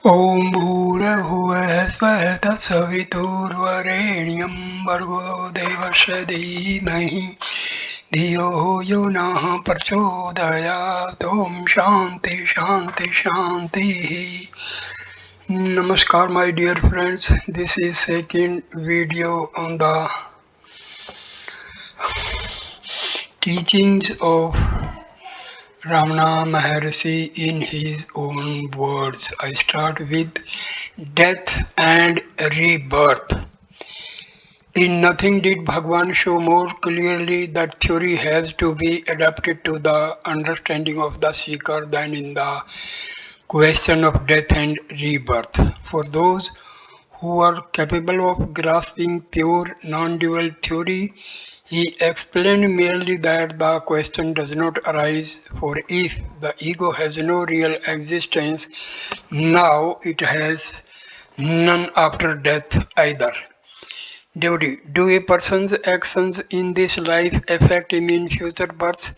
ॐ भूर्भुवः स्वः तत्सवितुर्वरेण्यं भर्गो देवस्य धीमहि धियो यो नः प्रचोदयात् ॐ शान्ति शान्ति शान्तिः. Namaskar my dear friends, this is second video on the teachings of Ramana Maharshi in his own words. I start with death and rebirth. In nothing did Bhagwan show more clearly that theory has to be adapted to the understanding of the seeker than in the question of death and rebirth. For those who are capable of grasping pure non-dual theory, he explained merely that the question does not arise, for if the ego has no real existence, now it has none after death either. Devotee, do a person's actions in this life affect him in future births?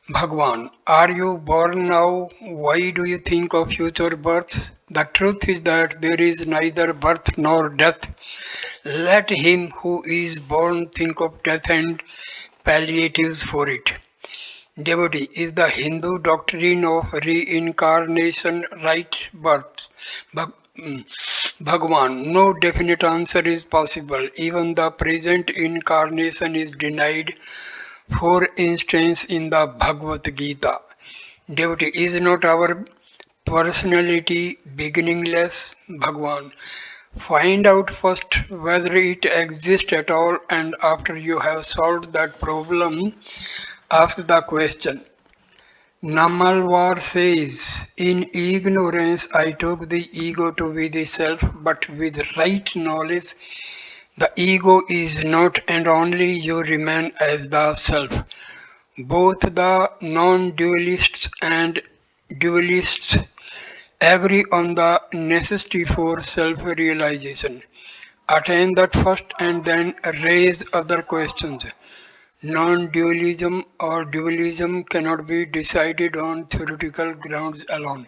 Bhagwan, are you born now? Why do you think of future births? The truth is that there is neither birth nor death. Let him who is born think of death and palliatives for it. Devotee, is the Hindu doctrine of reincarnation right birth? Bhagwan, no definite answer is possible. Even the present incarnation is denied. For instance, in the Bhagavad Gita, devotee, is not our personality beginningless? Bhagwan, find out first whether it exists at all, and after you have solved that problem, ask the question. Namalwar says, in ignorance I took the ego to be the self, but with right knowledge the ego is not and only you remain as the self. Both the non-dualists and dualists agree on the necessity for self-realization. Attain that first and then raise other questions. Non-dualism or dualism cannot be decided on theoretical grounds alone.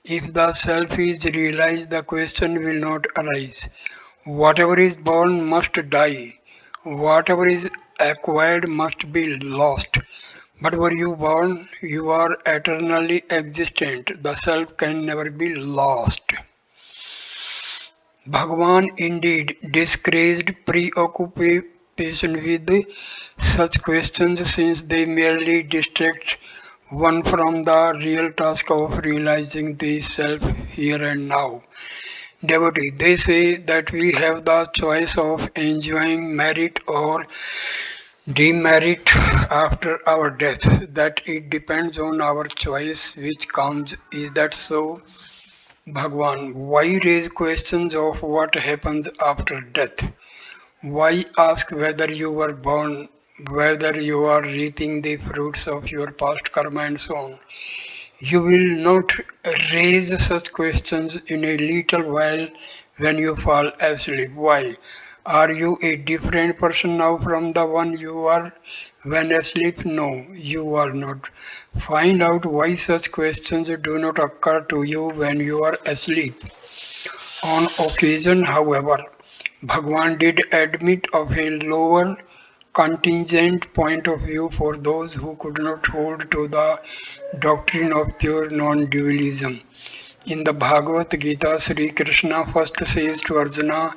If the self is realized, the question will not arise. Whatever is born must die. Whatever is acquired must be lost. But were you born, you are eternally existent. The self can never be lost. Bhagwan indeed discouraged preoccupation with such questions since they merely distract one from the real task of realizing the self here and now. Devotee, they say that we have the choice of enjoying merit or demerit after our death, that it depends on our choice which comes. Is that so? Bhagwan, why raise questions of what happens after death? Why ask whether you were born, whether you are reaping the fruits of your past karma and so on? You will not raise such questions in a little while when you fall asleep. Why? Are you a different person now from the one you were when asleep? No, you are not. Find out why such questions do not occur to you when you are asleep. On occasion, however, Bhagwan did admit of a lower contingent point of view for those who could not hold to the doctrine of pure non-dualism. In the Bhagavad Gita, Sri Krishna first says to Arjuna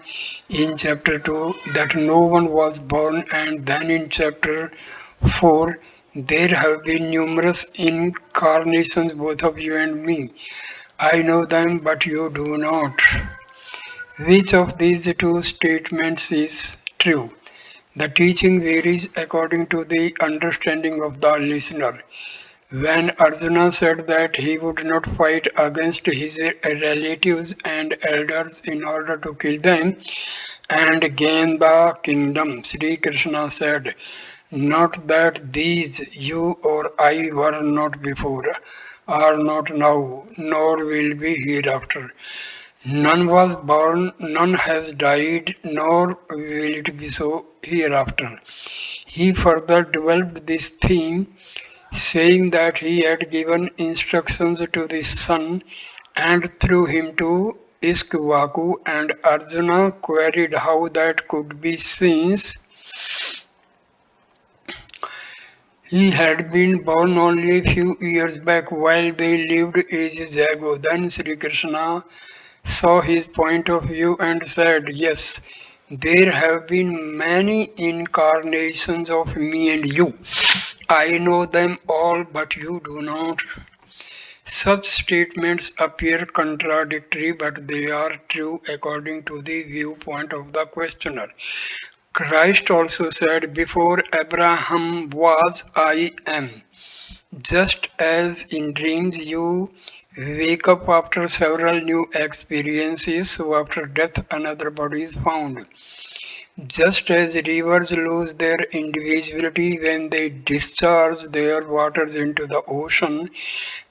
in chapter 2 that no one was born, and then in chapter 4 there have been numerous incarnations, both of you and me. I know them, but you do not. Which of these two statements is true? The teaching varies according to the understanding of the listener. When Arjuna said that he would not fight against his relatives and elders in order to kill them and gain the kingdom, Sri Krishna said, not that these you or I were not before, are not now, nor will be hereafter. None was born, none has died, nor will it be so hereafter. He further developed this theme, saying that he had given instructions to the sun and threw him to Iskvaku, and Arjuna queried how that could be since he had been born only a few years back while they lived ages ago. Then Sri Krishna saw his point of view and said, yes, there have been many incarnations of me and you. I know them all, but you do not. Such statements appear contradictory, but they are true according to the viewpoint of the questioner. Christ also said, before Abraham was, I am. Just as in dreams you wake up after several new experiences, so after death another body is found. Just as rivers lose their individuality when they discharge their waters into the ocean,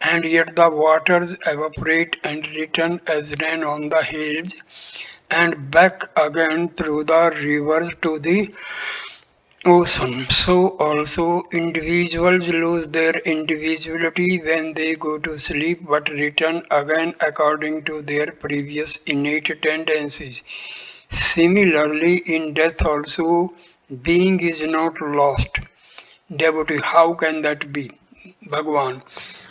and yet the waters evaporate and return as rain on the hills, and back again through the rivers to the ocean. So also individuals lose their individuality when they go to sleep but return again according to their previous innate tendencies. Similarly, in death also, being is not lost. Devotee, how can that be? Bhagwan,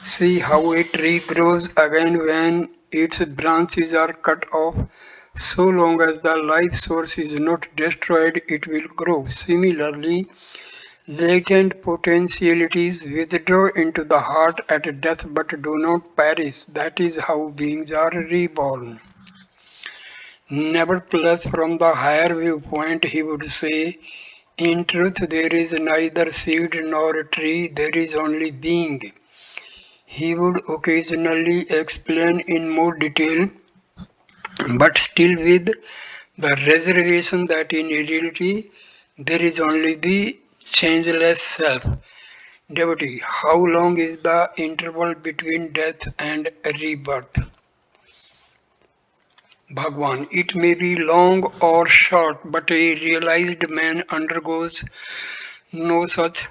see how a tree grows again when its branches are cut off. So long as the life source is not destroyed, it will grow. Similarly, latent potentialities withdraw into the heart at death but do not perish. That is how beings are reborn. Nevertheless, from the higher viewpoint, he would say, in truth, there is neither seed nor tree, there is only being. He would occasionally explain in more detail, but still with the reservation that in reality there is only the changeless self. Devotee, how long is the interval between death and rebirth? Bhagwan, it may be long or short, but a realized man undergoes no such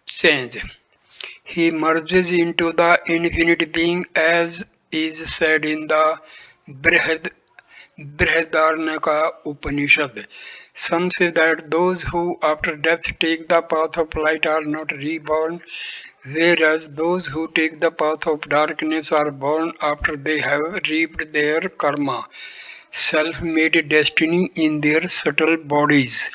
change. He merges into the infinite being as is said in the Brihad Brihadaranyaka Upanishad. Some say that those who after death take the path of light are not reborn, whereas those who take the path of darkness are born after they have reaped their karma, self-made destiny in their subtle bodies.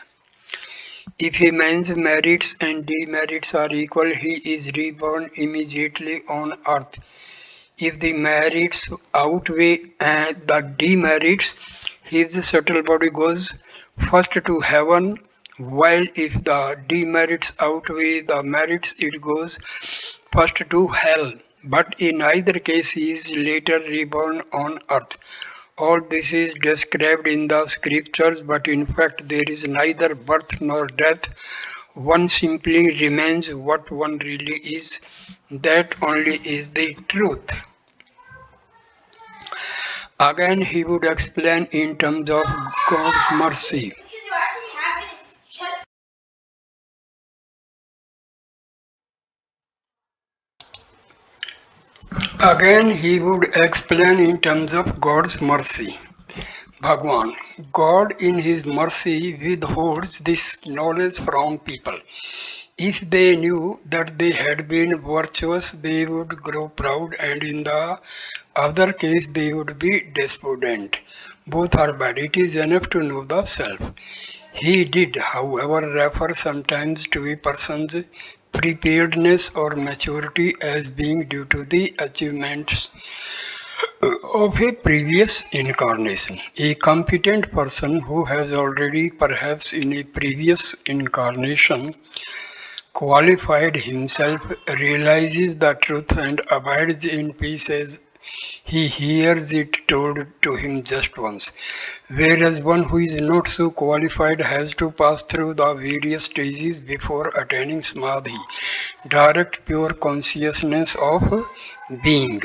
If a man's merits and demerits are equal, he is reborn immediately on earth. If the merits outweigh the demerits, his subtle body goes first to heaven, while if the demerits outweigh the merits, it goes first to hell. But in either case, he is later reborn on earth. All this is described in the scriptures, but in fact, there is neither birth nor death. One simply remains what one really is. That only is the truth. Again, he would explain in terms of God's mercy. Again, he would explain in terms of God's mercy. Bhagwan, God in his mercy withholds this knowledge from people. If they knew that they had been virtuous, they would grow proud, and in the other case, they would be despondent. Both are bad. It is enough to know the self. He did, however, refer sometimes to a person's preparedness or maturity as being due to the achievements of a previous incarnation. A competent person who has already, perhaps in a previous incarnation, qualified himself, realizes the truth and abides in peace as he hears it told to him just once. Whereas one who is not so qualified has to pass through the various stages before attaining samadhi, direct pure consciousness of being.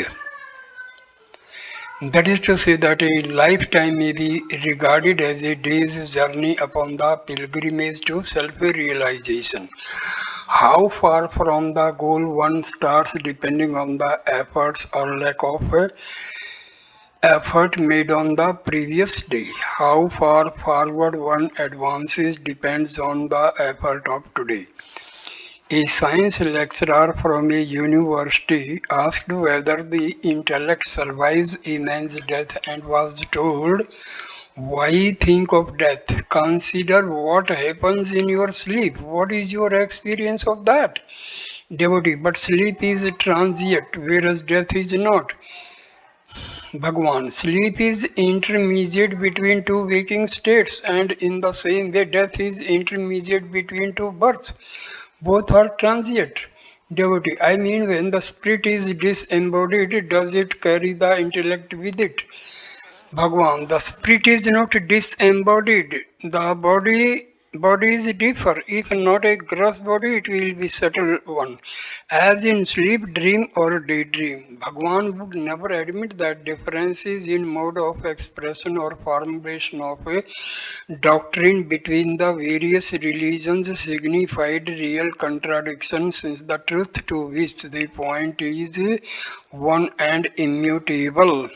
That is to say that a lifetime may be regarded as a day's journey upon the pilgrimage to self-realization. How far from the goal one starts depending on the efforts or lack of effort made on the previous day. How far forward one advances depends on the effort of today. A science lecturer from a university asked whether the intellect survives a man's death and was told, "Why think of death? Consider what happens in your sleep. What is your experience of that?" Devotee, but sleep is transient, whereas death is not. Bhagwan, sleep is intermediate between two waking states, and in the same way, death is intermediate between two births. Both are transient. Devotee, I mean, when the spirit is disembodied, does it carry the intellect with it? Bhagwan, the spirit is not disembodied. The bodies differ. If not a gross body, it will be subtle one. As in sleep, dream or daydream. Bhagwan would never admit that differences in mode of expression or formulation of a doctrine between the various religions signified real contradiction, since the truth to which they point is one and immutable.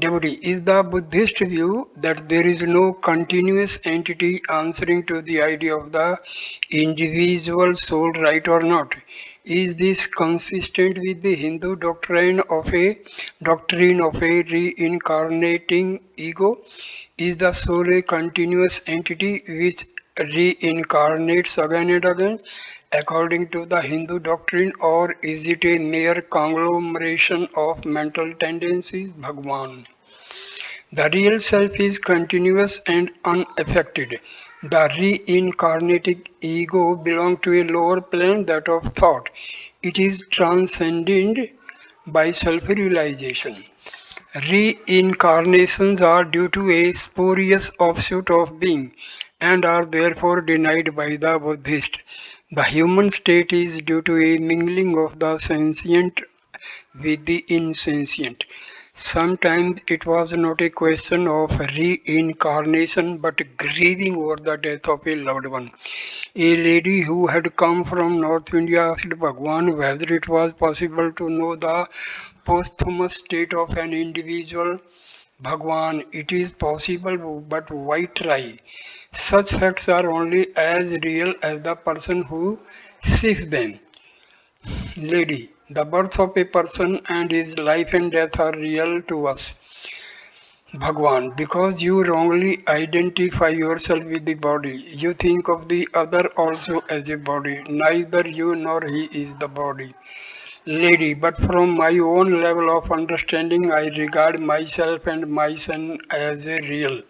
Devotee, is the Buddhist view that there is no continuous entity answering to the idea of the individual soul, right or not? Is this consistent with the Hindu doctrine of a reincarnating ego? Is the soul a continuous entity which reincarnates again and again, according to the Hindu doctrine, or is it a mere conglomeration of mental tendencies? Bhagwan. The real self is continuous and unaffected. The reincarnating ego belongs to a lower plane, that of thought. It is transcended by self-realization. Reincarnations are due to a spurious offshoot of being and are therefore denied by the Buddhist. The human state is due to a mingling of the sentient with the insentient. Sometimes it was not a question of reincarnation but grieving over the death of a loved one. A lady who had come from North India asked Bhagwan whether it was possible to know the posthumous state of an individual. Bhagwan, it is possible, but why try? Such facts are only as real as the person who seeks them. Lady, the birth of a person and his life and death are real to us. Bhagwan, because you wrongly identify yourself with the body, you think of the other also as a body. Neither you nor he is the body. Lady, but from my own level of understanding, I regard myself and my son as a real.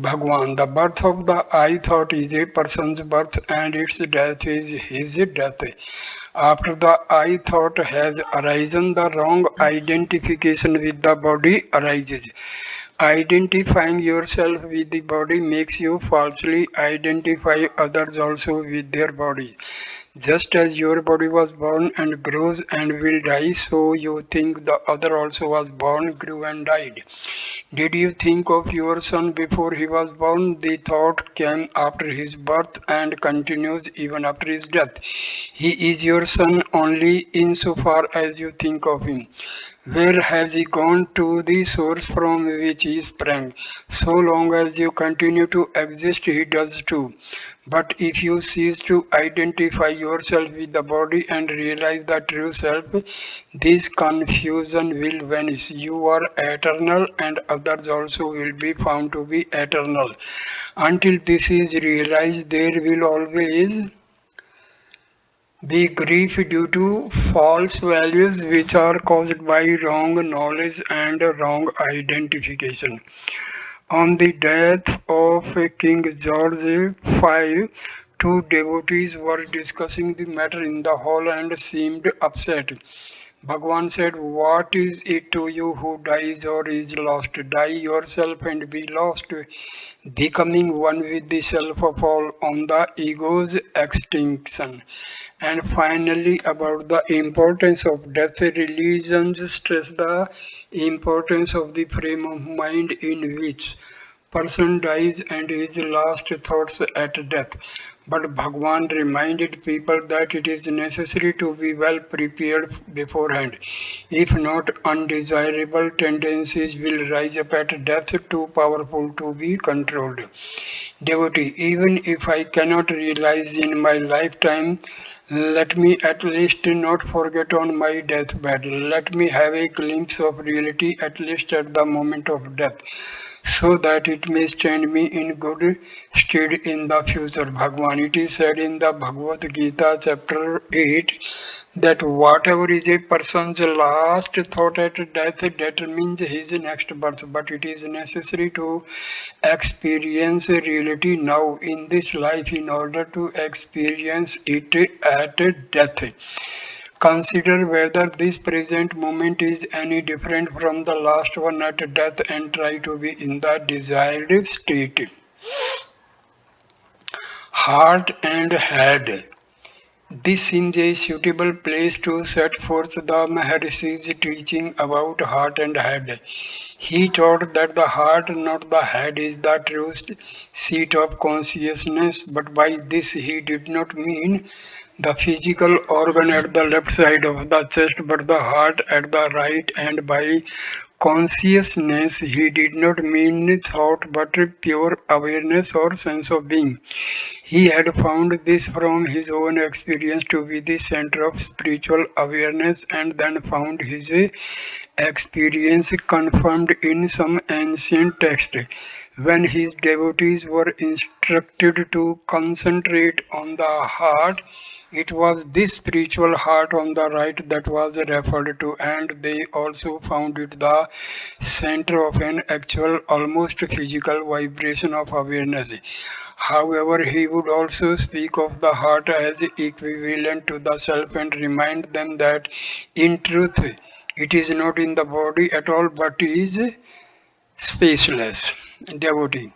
Bhagwan, the birth of the I thought is a person's birth and its death is his death. After the I thought has arisen, the wrong identification with the body arises. Identifying yourself with the body makes you falsely identify others also with their bodies. Just as your body was born and grows and will die, so you think the other also was born, grew and died. Did you think of your son before he was born? The thought came after his birth and continues even after his death. He is your son only insofar as you think of him. Where has he gone? To the source from which he sprang. So long as you continue to exist, he does too. But if you cease to identify yourself with the body and realize the true self, this confusion will vanish. You are eternal and others also will be found to be eternal. Until this is realized, there will always be grief due to false values which are caused by wrong knowledge and wrong identification. On the death of King George V, two devotees were discussing the matter in the hall and seemed upset. Bhagwan said, "What is it to you who dies or is lost? Die yourself and be lost, becoming one with the self of all on the ego's extinction." And finally, about the importance of death, religions stress the importance of the frame of mind in which person dies and his last thoughts at death. But Bhagwan reminded people that it is necessary to be well prepared beforehand. If not, undesirable tendencies will rise up at death, too powerful to be controlled. Devotee, even if I cannot realize in my lifetime, let me at least not forget on my deathbed. Let me have a glimpse of reality at least at the moment of death, so that it may stand me in good stead in the future. Bhagwan, it is said in the Bhagavad Gita, chapter 8, that whatever is a person's last thought at death determines his next birth, but it is necessary to experience reality now in this life in order to experience it at death. Consider whether this present moment is any different from the last one at death and try to be in the desired state. Heart and head. This seems a suitable place to set forth the Maharshi's teaching about heart and head. He taught that the heart, not the head, is the true seat of consciousness, but by this he did not mean the physical organ at the left side of the chest, but the heart at the right, and by consciousness he did not mean thought, but pure awareness or sense of being. He had found this from his own experience to be the center of spiritual awareness, and then found his experience confirmed in some ancient text. When his devotees were instructed to concentrate on the heart, it was this spiritual heart on the right that was referred to, and they also found it the center of an actual, almost physical vibration of awareness. However, he would also speak of the heart as equivalent to the self and remind them that in truth it is not in the body at all but is spaceless. Devotee.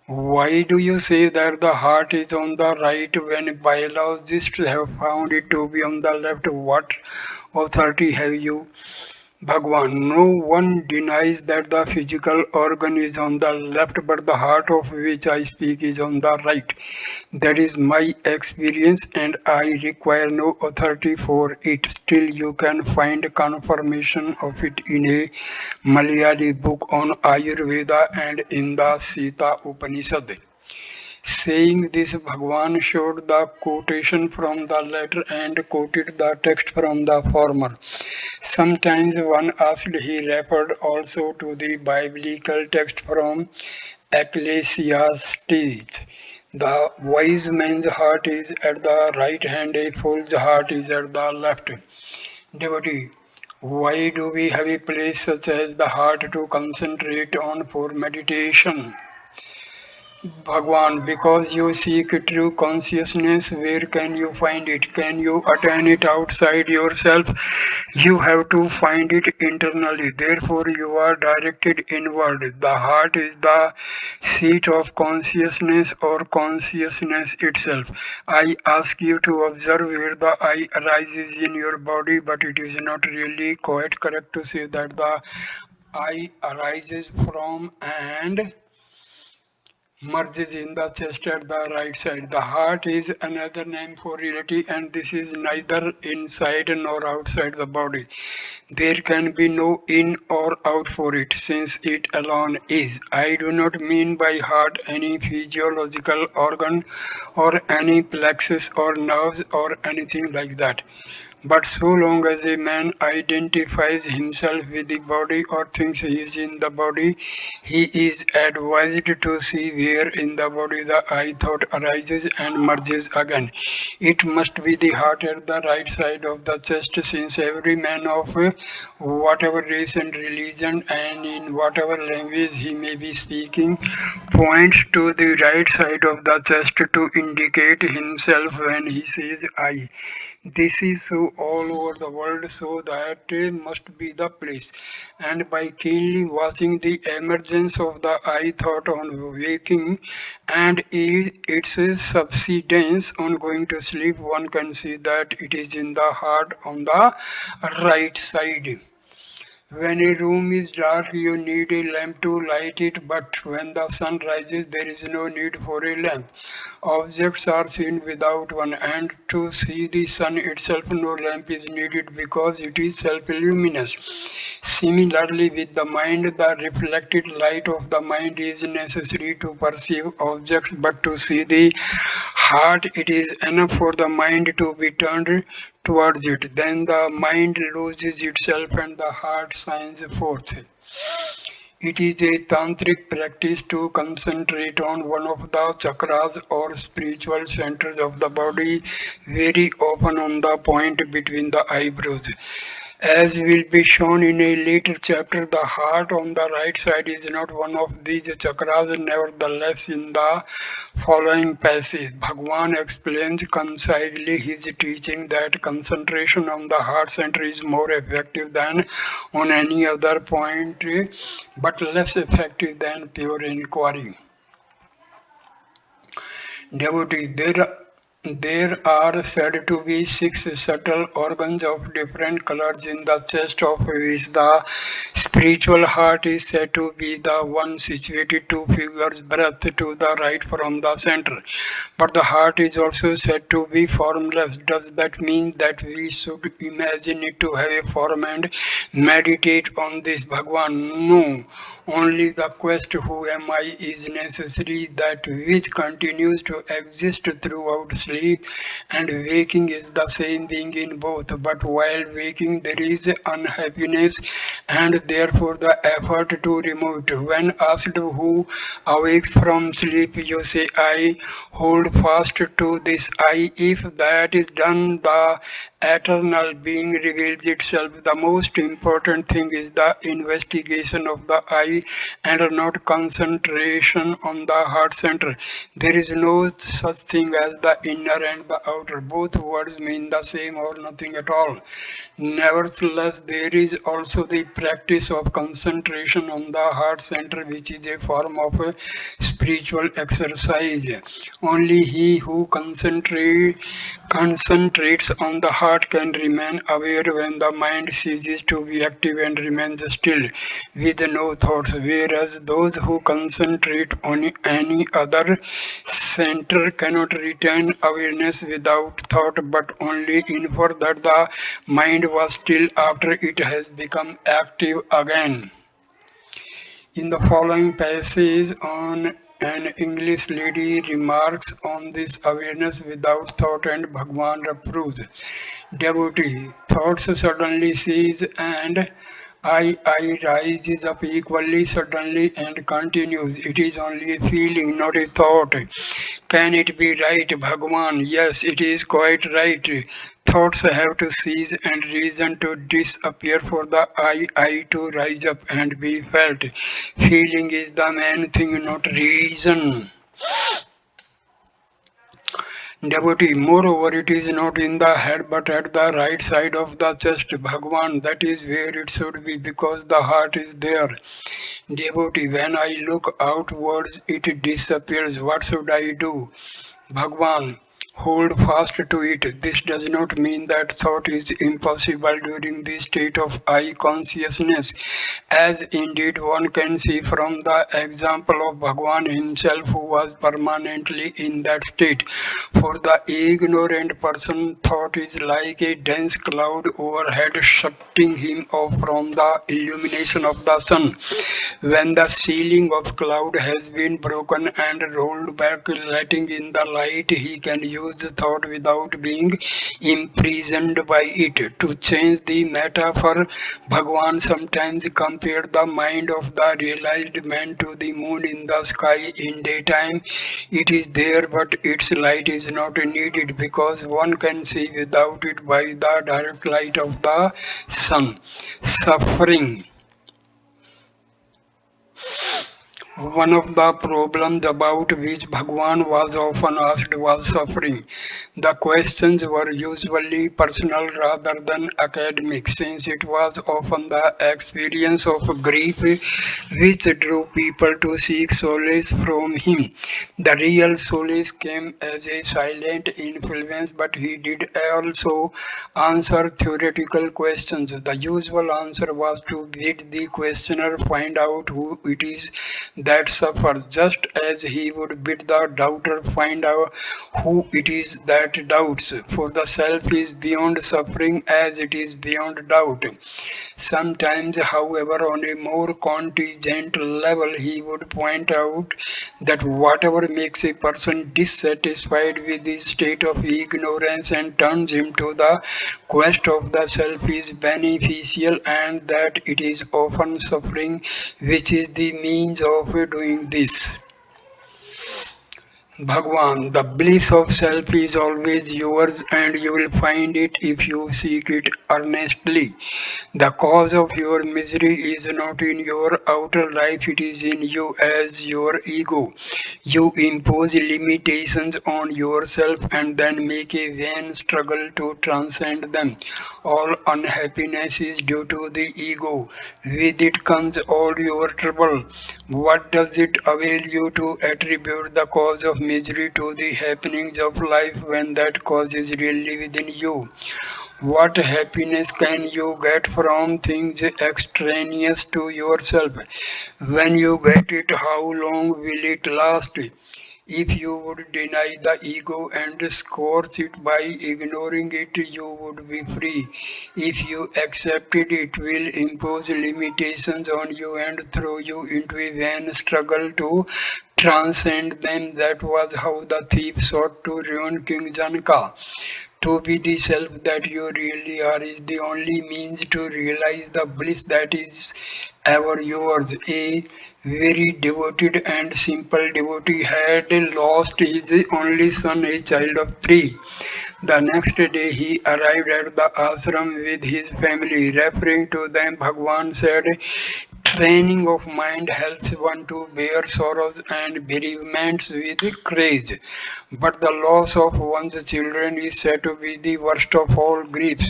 Why do you say that the heart is on the right when biologists have found it to be on the left? What authority have you? Bhagwan, no one denies that the physical organ is on the left, but the heart of which I speak is on the right. That is my experience, and I require no authority for it. Still, you can find confirmation of it in a Malayali book on Ayurveda and in the Sita Upanishad. Saying this, Bhagwan showed the quotation from the latter and quoted the text from the former. Sometimes one asked, he referred also to the biblical text from Ecclesiastes. The wise man's heart is at the right hand, a fool's heart is at the left. Devotee, why do we have a place such as the heart to concentrate on for meditation? Bhagwan, because you seek true consciousness, where can you find it? Can you attain it outside yourself? You have to find it internally. Therefore, you are directed inward. The heart is the seat of consciousness or consciousness itself. I ask you to observe where the I arises in your body, but it is not really quite correct to say that the I arises from and merges in the chest at the right side. The heart is another name for reality, and this is neither inside nor outside the body. There can be no in or out for it, since it alone is. I do not mean by heart any physiological organ or any plexus or nerves or anything like that. But so long as a man identifies himself with the body or thinks he is in the body, he is advised to see where in the body the I thought arises and merges again. It must be the heart at the right side of the chest, since every man of whatever race and religion and in whatever language he may be speaking points to the right side of the chest to indicate himself when he says I. This is so all over the world, so that must be the place. And by keenly watching the emergence of the I thought on waking and its subsidence on going to sleep, one can see that it is in the heart on the right side. When a room is dark, you need a lamp to light it, but when the sun rises, there is no need for a lamp. Objects are seen without one, and to see the sun itself, no lamp is needed because it is self luminous. Similarly, with the mind, the reflected light of the mind is necessary to perceive objects, but to see the heart, it is enough for the mind to be turned towards it. Then the mind loses itself and the heart shines forth. It is a tantric practice to concentrate on one of the chakras or spiritual centers of the body, very often on the point between the eyebrows. As will be shown in a later chapter, the heart on the right side is not one of these chakras. Nevertheless, in the following passage, Bhagwan explains concisely his teaching that concentration on the heart center is more effective than on any other point, but less effective than pure inquiry. Devotee, there are said to be six subtle organs of different colors in the chest, of which the spiritual heart is said to be the one situated 2 fingers breadth to the right from the center. But the heart is also said to be formless. Does that mean that we should imagine it to have a form and meditate on this Bhagwan? No. Only the quest who am I is necessary, that which continues to exist throughout sleep and waking is the same being in both. But while waking there is unhappiness and therefore the effort to remove it. When asked who awakes from sleep, you say I. Hold fast to this I. If that is done, the eternal being reveals itself. The most important thing is the investigation of the I and not concentration on the heart center. There is no such thing as the inner and the outer. Both words mean the same or nothing at all. Nevertheless, there is also the practice of concentration on the heart center, which is a form of a spiritual exercise. Only he who concentrates on the heart can remain aware when the mind ceases to be active and remains still with no thoughts, whereas those who concentrate on any other center cannot retain awareness without thought but only infer that the mind was still after it has become active again. In the following passage on an English lady remarks on this awareness without thought and Bhagwan approves. Devotee, thoughts suddenly cease and I rises up equally suddenly and continues. It is only a feeling, not a thought. Can it be right, Bhagwan? Yes, it is quite right. Thoughts have to cease and reason to disappear for the I to rise up and be felt. Feeling is the main thing, not reason. Devotee, moreover, it is not in the head but at the right side of the chest, Bhagwan. That is where it should be because the heart is there. Devotee, when I look outwards, it disappears. What should I do? Bhagwan, hold fast to it. This does not mean that thought is impossible during the state of I consciousness, as indeed one can see from the example of Bhagwan himself who was permanently in that state. For the ignorant person, thought is like a dense cloud overhead shutting him off from the illumination of the sun. When the ceiling of cloud has been broken and rolled back, letting in the light, he can use thought without being imprisoned by it. To change the metaphor, Bhagwan sometimes compared the mind of the realized man to the moon in the sky in daytime. It is there, but its light is not needed because one can see without it by the direct light of the sun. Suffering One of the problems about which Bhagwan was often asked was suffering. The questions were usually personal rather than academic, since it was often the experience of grief which drew people to seek solace from him. The real solace came as a silent influence, but he did also answer theoretical questions. The usual answer was to bid the questioner find out who it is that suffers, just as he would bid the doubter find out who it is that doubts. For the self is beyond suffering as it is beyond doubt. Sometimes, however, on a more contingent level, he would point out that whatever makes a person dissatisfied with his state of ignorance and turns him to the quest of the self is beneficial, and that it is often suffering which is the means of doing this. Bhagwan, the bliss of self is always yours and you will find it if you seek it earnestly. The cause of your misery is not in your outer life, it is in you as your ego. You impose limitations on yourself and then make a vain struggle to transcend them. All unhappiness is due to the ego. With it comes all your trouble. What does it avail you to attribute the cause of misery to the happenings of life when that cause is really within you? What happiness can you get from things extraneous to yourself? When you get it, how long will it last? If you would deny the ego and scorch it by ignoring it, you would be free. If you accept it, it will impose limitations on you and throw you into a vain struggle to transcend them. That was how the thief sought to ruin King Janaka. To be the self that you really are is the only means to realize the bliss that is ever yours. A very devoted and simple devotee had lost his only son, a child of 3. The next day he arrived at the ashram with his family. Referring to them, Bhagwan said, training of mind helps one to bear sorrows and bereavements with courage. But the loss of one's children is said to be the worst of all griefs.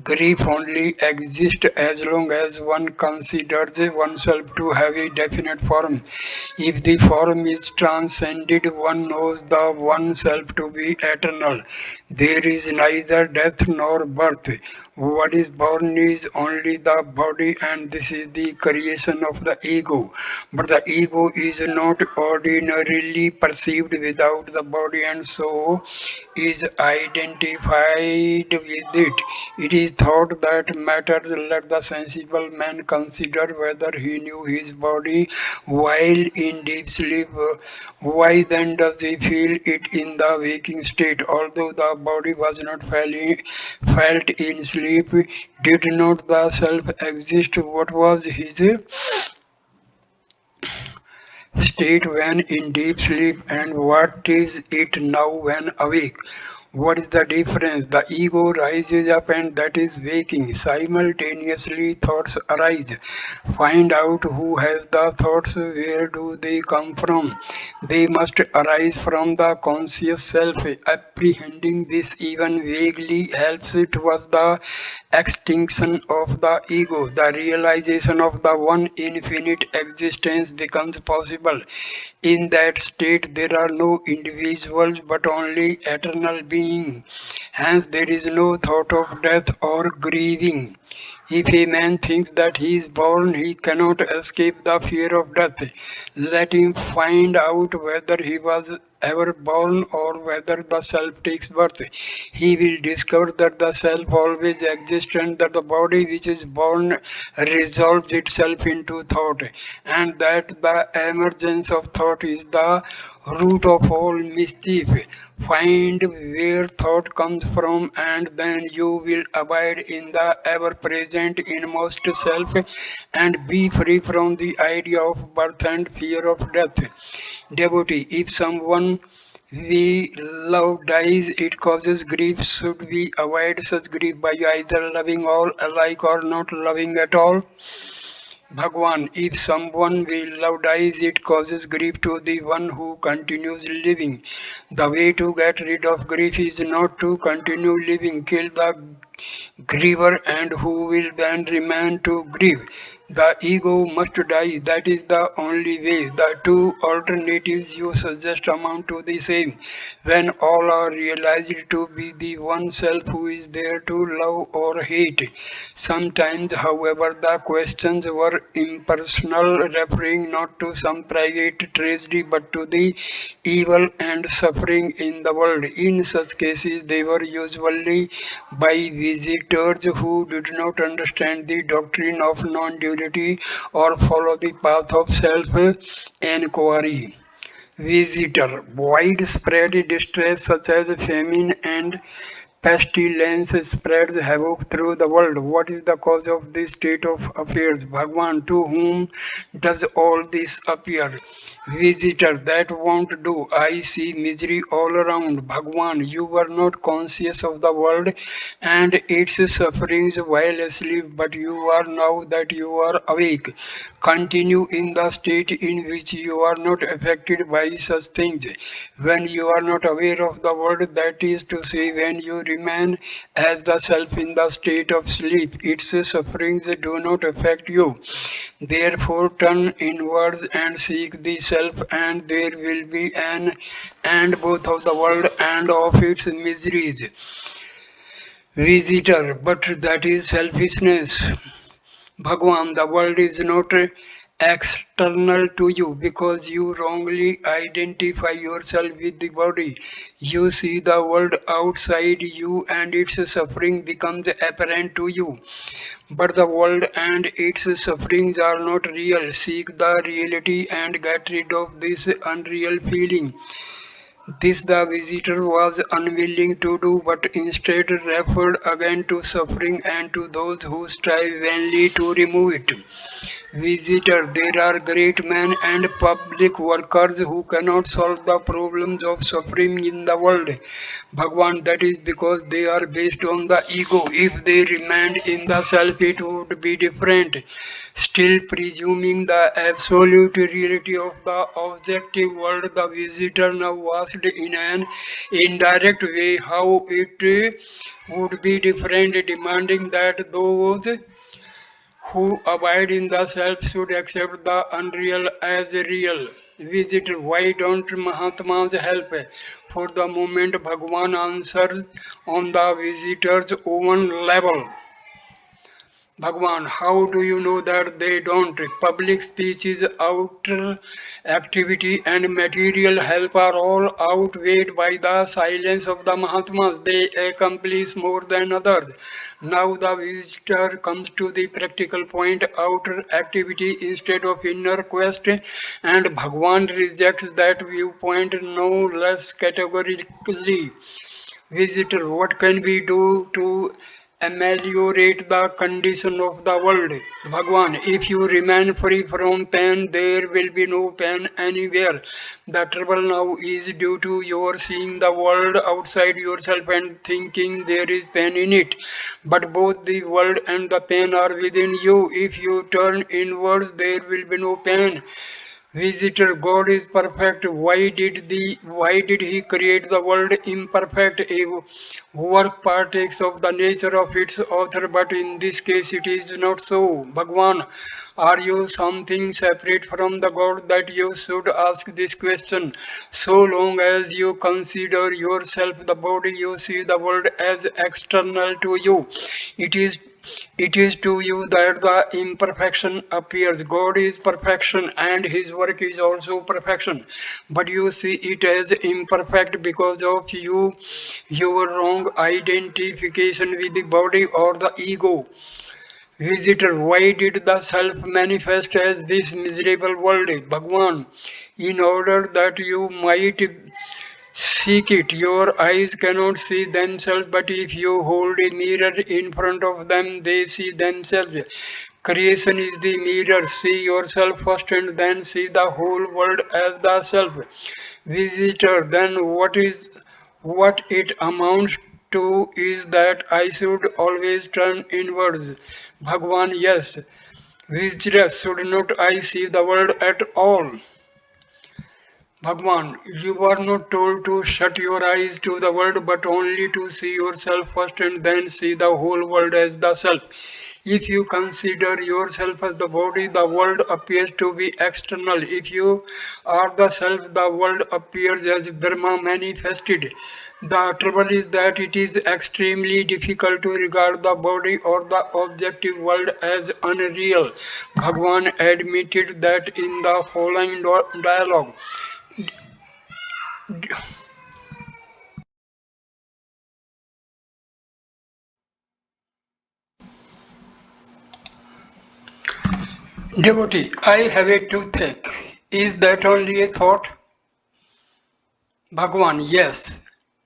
Grief only exists as long as one considers oneself to have a definite form. If the form is transcended, one knows the oneself to be eternal. There is neither death nor birth. What is born is only the body, and this is the creation of the ego. But the ego is not ordinarily perceived without the body, and so is identified with it. It is thought that matters. Let the sensible man consider whether he knew his body while in deep sleep. Why then does he feel it in the waking state? Although the body was not felt in sleep, did not the self exist? What was his state when in deep sleep, and what is it now when awake? What is the difference? The ego rises up and that is waking. Simultaneously thoughts arise. Find out who has the thoughts, where do they come from. They must arise from the conscious self. Apprehending this even vaguely helps towards the extinction of the ego. The realization of the one infinite existence becomes possible. In that state, there are no individuals but only eternal being. Hence, there is no thought of death or grieving. If a man thinks that he is born, he cannot escape the fear of death. Let him find out whether he was ever born or whether the self takes birth. He will discover that the self always exists and that the body which is born resolves itself into thought, and that the emergence of thought is the root of all mischief. Find where thought comes from, and then you will abide in the ever present inmost self and be free from the idea of birth and fear of death. Devotee, if someone we love dies, it causes grief. Should we avoid such grief by either loving all alike or not loving at all? Bhagwan, if someone we love dies, it causes grief to the one who continues living. The way to get rid of grief is not to continue living. Kill the griever and who will then remain to grieve. The ego must die, that is the only way. The two alternatives you suggest amount to the same. When all are realized to be the one self who is there to love or hate. Sometimes, however, the questions were impersonal, referring not to some private tragedy but to the evil and suffering in the world. In such cases, they were usually by visitors who did not understand the doctrine of non duality or follow the path of self inquiry. Visitor widespread distress such as famine and pestilence spreads havoc through the world. What is the cause of this state of affairs? Bhagwan, to whom does all this appear? Visitor, that won't do. I see misery all around. Bhagwan, you were not conscious of the world and its sufferings while asleep, but you are now that you are awake. Continue in the state in which you are not affected by such things. When you are not aware of the world, that is to say, when you remain as the self in the state of sleep, its sufferings do not affect you. Therefore, turn inwards and seek the self, and there will be an end both of the world and of its miseries. Visitor, but that is selfishness. Bhagwan, the world is not external to you because you wrongly identify yourself with the body. You see the world outside you and its suffering becomes apparent to you. But the world and its sufferings are not real. Seek the reality and get rid of this unreal feeling. This the visitor was unwilling to do, but instead referred again to suffering and to those who strive vainly to remove it. Visitor, there are great men and public workers who cannot solve the problems of suffering in the world. Bhagwan, that is because they are based on the ego. If they remained in the self, it would be different. Still, presuming the absolute reality of the objective world, the visitor now asked in an indirect way how it would be different, demanding that those who abide in the self should accept the unreal as real. Visit why don't Mahatmas help? For the moment, Bhagwan answers on the visitor's own level. Bhagwan, how do you know that they don't? Public speech is outer activity and material help are all outweighed by the silence of the Mahatmas. They accomplish more than others. Now the visitor comes to the practical point, outer activity instead of inner quest, and Bhagwan rejects that viewpoint no less categorically. Visitor, what can we do to ameliorate the condition of the world? Bhagwan, if you remain free from pain, there will be no pain anywhere. The trouble now is due to your seeing the world outside yourself and thinking there is pain in it. But both the world and the pain are within you. If you turn inwards, there will be no pain. Visitor, God is perfect. Why did he create the world imperfect? A work partakes of the nature of its author, but in this case it is not so. Bhagwan, are you something separate from the God that you should ask this question? So long as you consider yourself the body, you see the world as external to you. It is it is to you that the imperfection appears. God is perfection and his work is also perfection. But you see it as imperfect because of your wrong identification with the body or the ego. Visitor, why did the self manifest as this miserable world? Bhagwan, in order that you might seek it. Your eyes cannot see themselves, but if you hold a mirror in front of them, they see themselves. Creation is the mirror. See yourself first and then see the whole world as the self. Visitor, then what it amounts to is that I should always turn inwards. Bhagwan, yes. Visitors, should not I see the world at all? Bhagwan, you are not told to shut your eyes to the world but only to see yourself first and then see the whole world as the self. If you consider yourself as the body, the world appears to be external. If you are the self, the world appears as Brahma manifested. The trouble is that it is extremely difficult to regard the body or the objective world as unreal. Bhagwan admitted that in the following dialogue. Devotee, I have a toothache. Is that only a thought? Bhagwan, yes.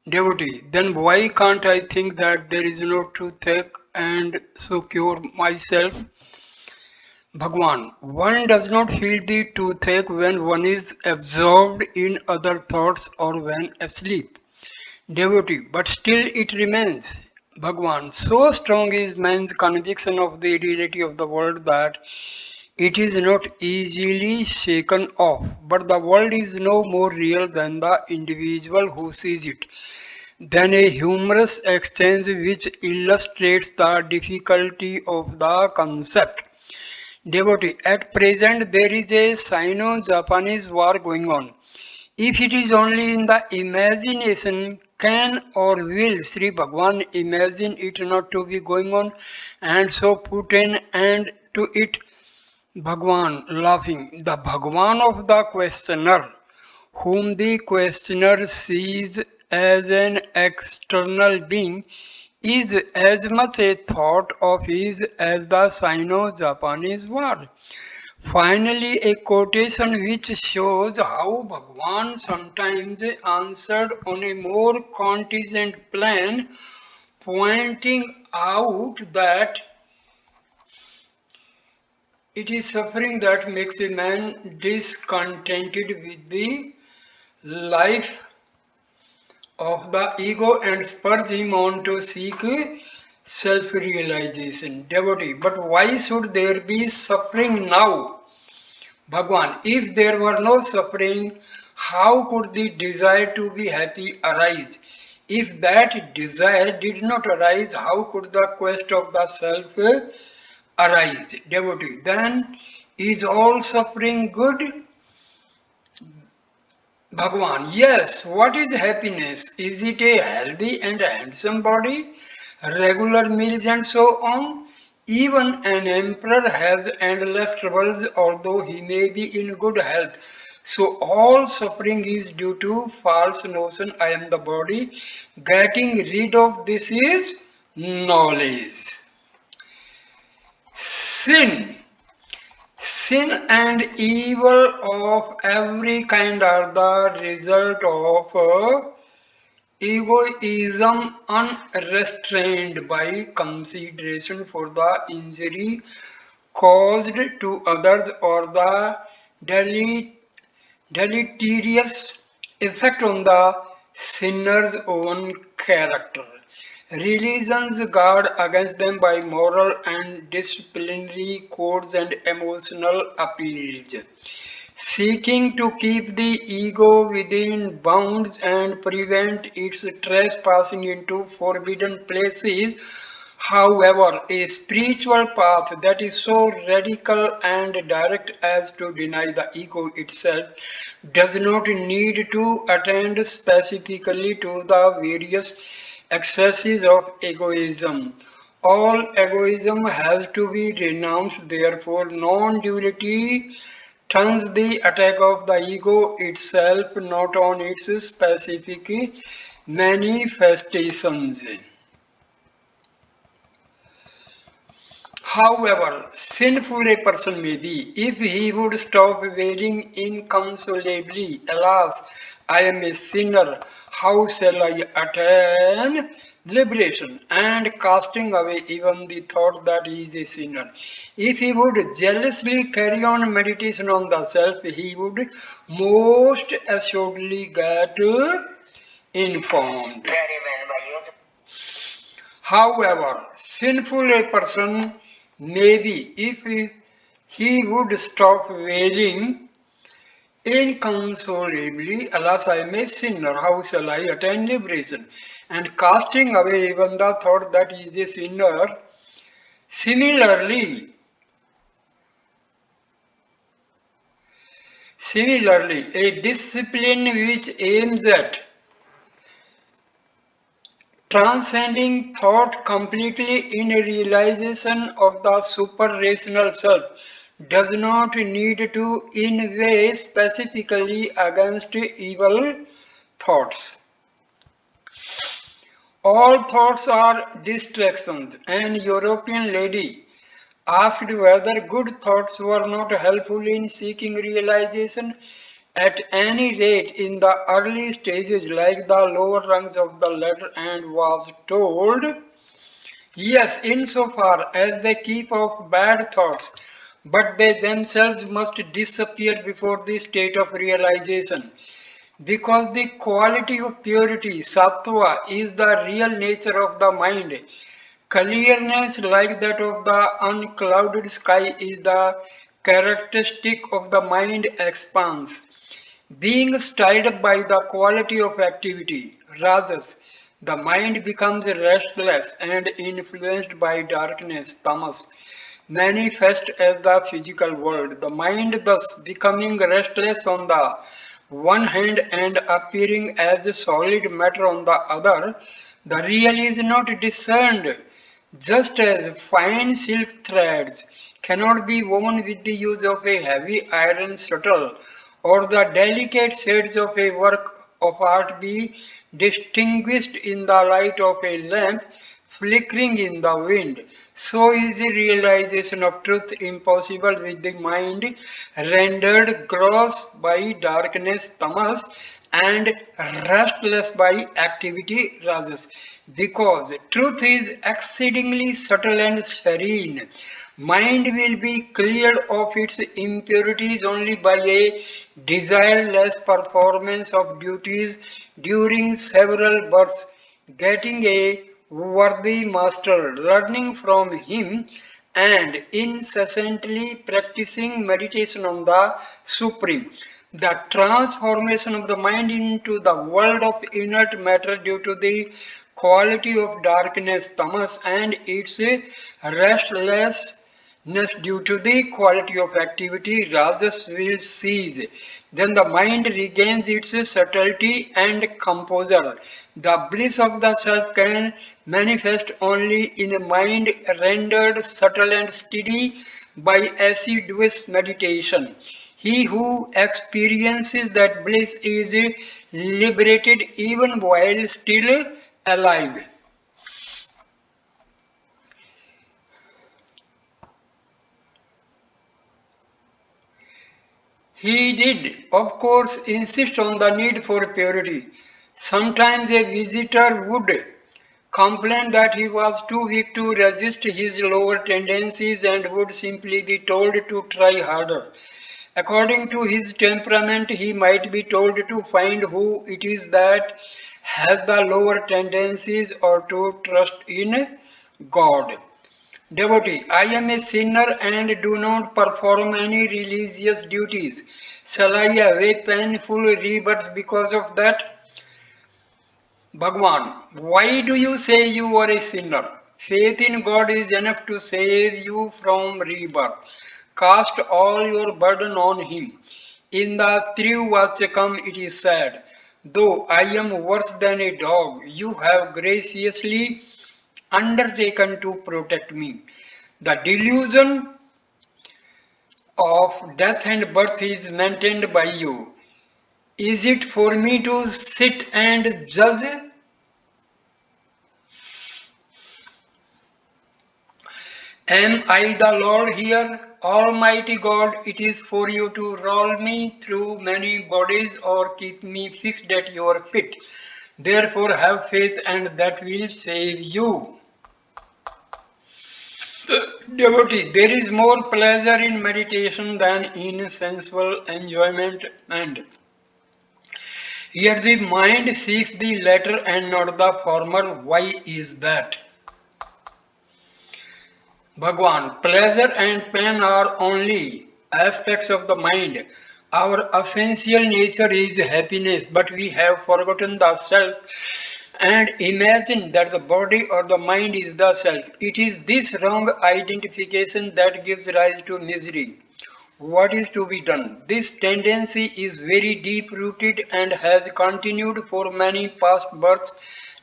Devotee, then why can't I think that there is no toothache and so cure myself? Bhagwan, one does not feel the toothache when one is absorbed in other thoughts or when asleep. Devotee, but still it remains. Bhagwan, so strong is man's conviction of the reality of the world that it is not easily shaken off, but the world is no more real than the individual who sees it. Then a humorous exchange which illustrates the difficulty of the concept. Devotee, at present there is a Sino-Japanese war going on. If it is only in the imagination, can or will Sri Bhagavan imagine it not to be going on and so put an end to it? Bhagwan, laughing, the Bhagwan of the questioner, whom the questioner sees as an external being, is as much a thought of his as the Sino-Japanese war. Finally, a quotation which shows how Bhagwan sometimes answered on a more contingent plan, pointing out that it is suffering that makes a man discontented with the life of the ego and spurs him on to seek self-realization. Devotee, but why should there be suffering now? Bhagwan, if there were no suffering, how could the desire to be happy arise? If that desire did not arise, how could the quest of the self arise? Devotee, then is all suffering good? Bhagwan, yes, what is happiness? Is it a healthy and handsome body, regular meals and so on? Even an emperor has endless troubles although he may be in good health. So all suffering is due to false notion I am the body. Getting rid of this is knowledge. Sin. Sin and evil of every kind are the result of egoism unrestrained by consideration for the injury caused to others or the deleterious effect on the sinner's own character. Religions guard against them by moral and disciplinary codes and emotional appeals, seeking to keep the ego within bounds and prevent its trespassing into forbidden places. However, a spiritual path that is so radical and direct as to deny the ego itself does not need to attend specifically to the various excesses of egoism. All egoism has to be renounced, therefore, non duality turns the attack of the ego itself not on its specific manifestations. However sinful a person may be, if he would stop wailing inconsolably, alas, I am a sinner, how shall I attain liberation? And casting away even the thought that he is a sinner. If he would jealously carry on meditation on the self, he would most assuredly get informed. However sinful a person may be, if he would stop wailing inconsolably, "Alas, I am a sinner, how shall I attain liberation?" and casting away even the thought that he is a sinner. Similarly, a discipline which aims at transcending thought completely in a realization of the super-rational self does not need to inveigh specifically against evil thoughts. All thoughts are distractions. An European lady asked whether good thoughts were not helpful in seeking realization. At any rate, in the early stages, like the lower rungs of the ladder, and was told, yes, insofar as they keep off bad thoughts, but they themselves must disappear before the state of realization. Because the quality of purity, sattva, is the real nature of the mind. Clearness, like that of the unclouded sky, is the characteristic of the mind expanse. Being stirred up by the quality of activity, rajas, the mind becomes restless and influenced by darkness, tamas, manifest as the physical world. The mind thus becoming restless on the one hand and appearing as solid matter on the other, the real is not discerned. Just as fine silk threads cannot be woven with the use of a heavy iron shuttle, or the delicate shades of a work of art be distinguished in the light of a lamp flickering in the wind, so is the realization of truth impossible with the mind rendered gross by darkness, tamas, and restless by activity, rajas. Because truth is exceedingly subtle and serene, mind will be cleared of its impurities only by a desireless performance of duties during several births, getting a worthy master, learning from him, and incessantly practicing meditation on the Supreme. The transformation of the mind into the world of inert matter due to the quality of darkness, tamas, and its restlessness due to the quality of activity, rajas, will cease. Then the mind regains its subtlety and composure. The bliss of the self can manifest only in a mind rendered subtle and steady by assiduous meditation. He who experiences that bliss is liberated even while still alive. He did, of course, insist on the need for purity. Sometimes a visitor would complain that he was too weak to resist his lower tendencies and would simply be told to try harder. According to his temperament, he might be told to find who it is that has the lower tendencies or to trust in God. Devotee, I am a sinner and do not perform any religious duties. Shall I await painful rebirth because of that? Bhagwan, why do you say you are a sinner? Faith in God is enough to save you from rebirth. Cast all your burden on Him. In the Trivachakam it is said, though I am worse than a dog, you have graciously undertaken to protect me. The delusion of death and birth is maintained by you. Is it for me to sit and judge? Am I the Lord here? Almighty God, it is for you to roll me through many bodies or keep me fixed at your feet. Therefore, have faith, and that will save you. Devotee, there is more pleasure in meditation than in sensual enjoyment, and yet the mind seeks the latter and not the former. Why is that? Bhagwan, pleasure and pain are only aspects of the mind. Our essential nature is happiness, but we have forgotten the self and imagine that the body or the mind is the self. It is this wrong identification that gives rise to misery. What is to be done? This tendency is very deep rooted and has continued for many past births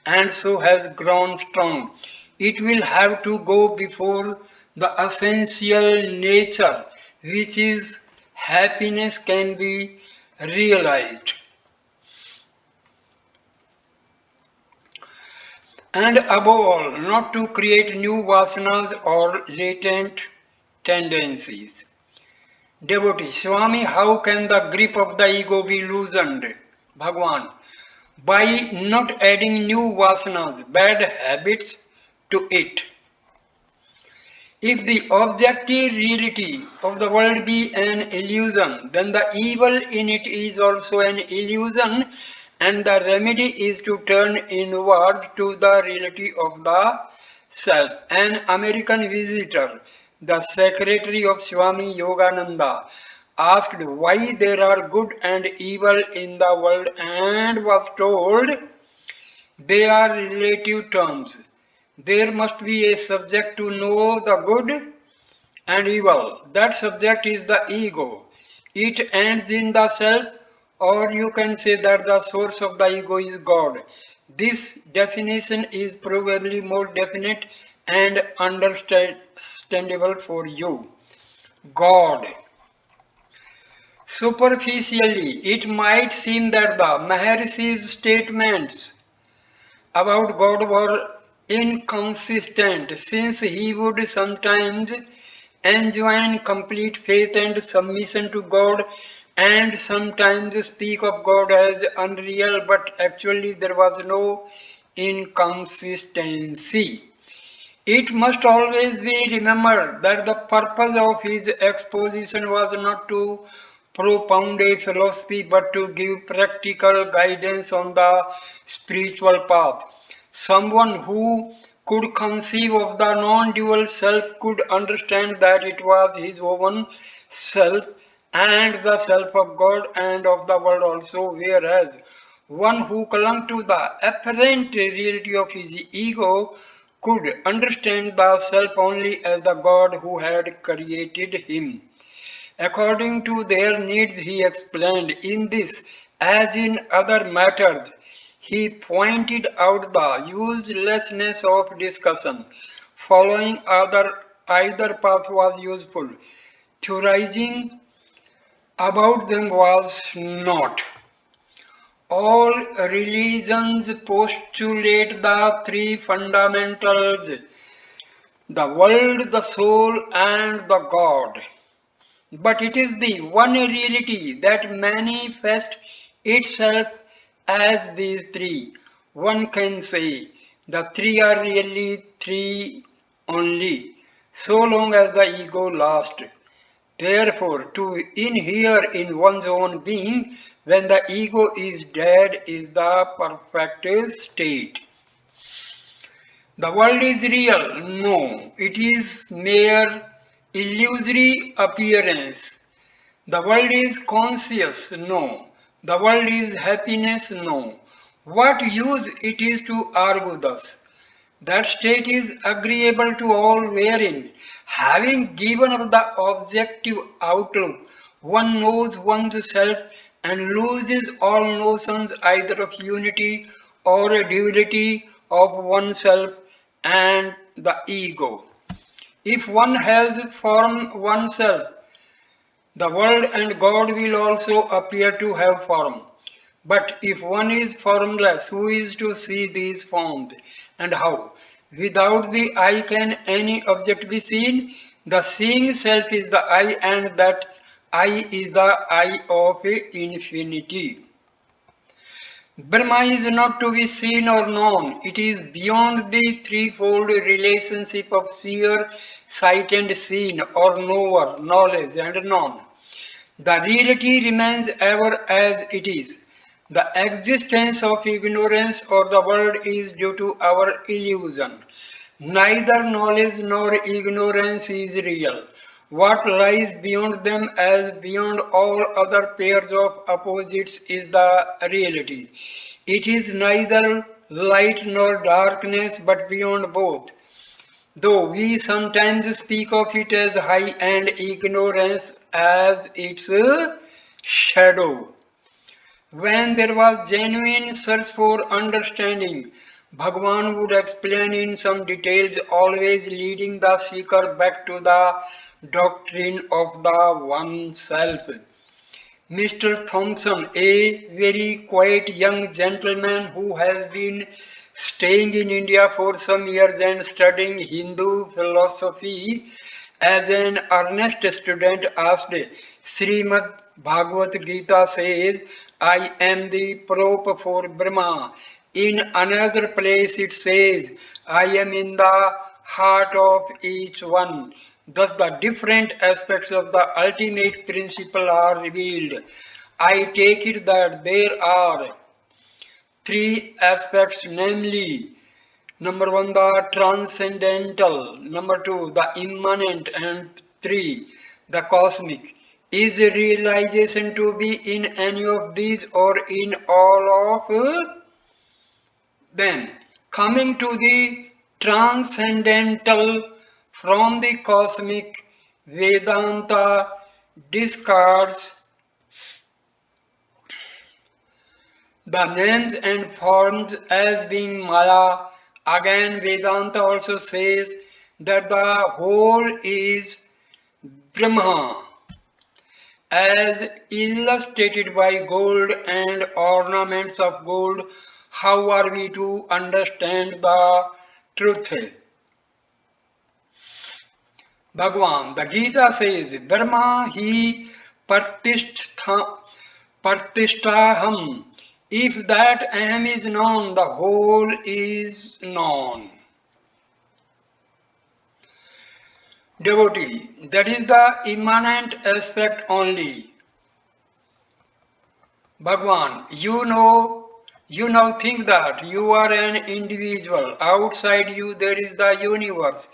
and so has grown strong. It will have to go before the essential nature, which is happiness, can be realized. And above all, not to create new vasanas or latent tendencies. Devotee, Swami, how can the grip of the ego be loosened? Bhagwan, by not adding new vasanas, bad habits to it. If the objective reality of the world be an illusion, then the evil in it is also an illusion, and the remedy is to turn inwards to the reality of the self. An American visitor, the secretary of Swami Yogananda, asked why there are good and evil in the world and was told they are relative terms. There must be a subject to know the good and evil. That subject is the ego. It ends in the self, or you can say that the source of the ego is God. This definition is probably more definite and understandable for you. God. Superficially, it might seem that the Maharshi's statements about God were inconsistent, since he would sometimes enjoin complete faith and submission to God and sometimes speak of God as unreal, but actually there was no inconsistency. It must always be remembered that the purpose of his exposition was not to propound a philosophy but to give practical guidance on the spiritual path. Someone who could conceive of the non-dual self could understand that it was his own self and the self of God and of the world also, whereas one who clung to the apparent reality of his ego could understand the self only as the God who had created him. According to their needs, he explained in this, as in other matters, he pointed out the uselessness of discussion. Following either path was useful. Theorizing about them was not. All religions postulate the three fundamentals: the world, the soul, and the God. But it is the one reality that manifests itself as these three. One can say the three are really three only, so long as the ego lasts. Therefore, to inhere in one's own being when the ego is dead is the perfect state. The world is real. No, it is mere illusory appearance. The world is conscious. No. The world is happiness. No. What use it is to argue thus? That state is agreeable to all wherein, having given up the objective outlook, one knows one's self and loses all notions either of unity or a duality of oneself and the ego. If one has formed oneself, the world and God will also appear to have form. But if one is formless, who is to see these forms and how? Without the eye can any object be seen? The seeing self is the eye, and that eye is the eye of infinity. Brahma is not to be seen or known. It is beyond the threefold relationship of seer, sight and seen, or knower, knowledge and known. The reality remains ever as it is. The existence of ignorance or the world is due to our illusion. Neither knowledge nor ignorance is real. What lies beyond them, as beyond all other pairs of opposites, is the reality. It is neither light nor darkness, but beyond both. Though we sometimes speak of it as high and ignorance as its shadow. When there was genuine search for understanding, Bhagwan would explain in some details, always leading the seeker back to the doctrine of the oneself. Mr. Thompson, a very quiet young gentleman who has been staying in India for some years and studying Hindu philosophy as an earnest student, asked, Srimad Bhagavad Gita says, I am the prop for Brahma. In another place it says, I am in the heart of each one. Thus, the different aspects of the ultimate principle are revealed. I take it that there are three aspects, namely, number one, the transcendental, number two, the immanent, and three, the cosmic. Is realization to be in any of these or in all of them? Coming to the transcendental from the cosmic, Vedanta discards the names and forms as being Maya. Again, Vedanta also says that the whole is Brahma, as illustrated by gold and ornaments of gold. How are we to understand the truth? Bhagwan, the Gita says, Brahma hi pratisthaham. If that Aham is known, the whole is known. Devotee, that is the immanent aspect only. Bhagwan, you now think that you are an individual. Outside you there is the universe,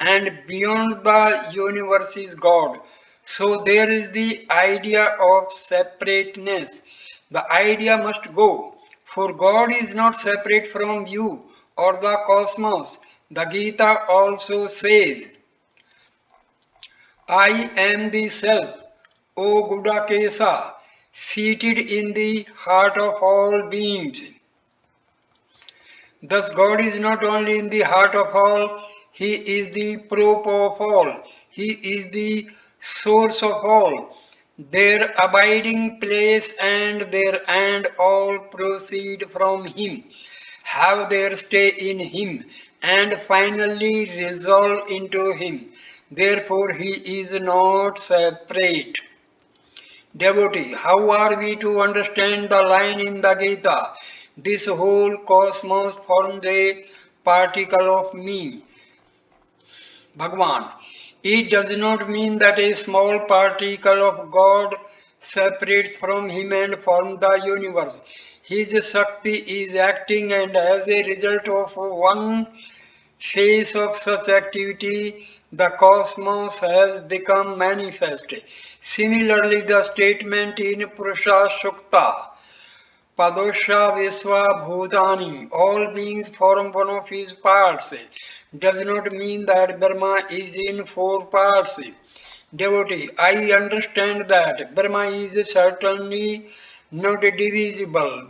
and beyond the universe is God. So there is the idea of separateness. The idea must go, for God is not separate from you or the cosmos. The Gita also says, I am the Self, O Gudakesa, seated in the heart of all beings. Thus God is not only in the heart of all, He is the prop of all, He is the source of all, their abiding place and their end all proceed from Him, have their stay in Him, and finally resolve into Him. Therefore He is not separate. Devotee, how are we to understand the line in the Gita? This whole cosmos forms a particle of me. Bhagwan, it does not mean that a small particle of God separates from Him and forms the universe. His Shakti is acting, and as a result of one phase of such activity, the cosmos has become manifest. Similarly, the statement in Purusha Sukta, Padosha Viswa Bhutani, all beings form one of his parts, does not mean that Brahma is in four parts. Devotee, I understand that Brahma is certainly not divisible.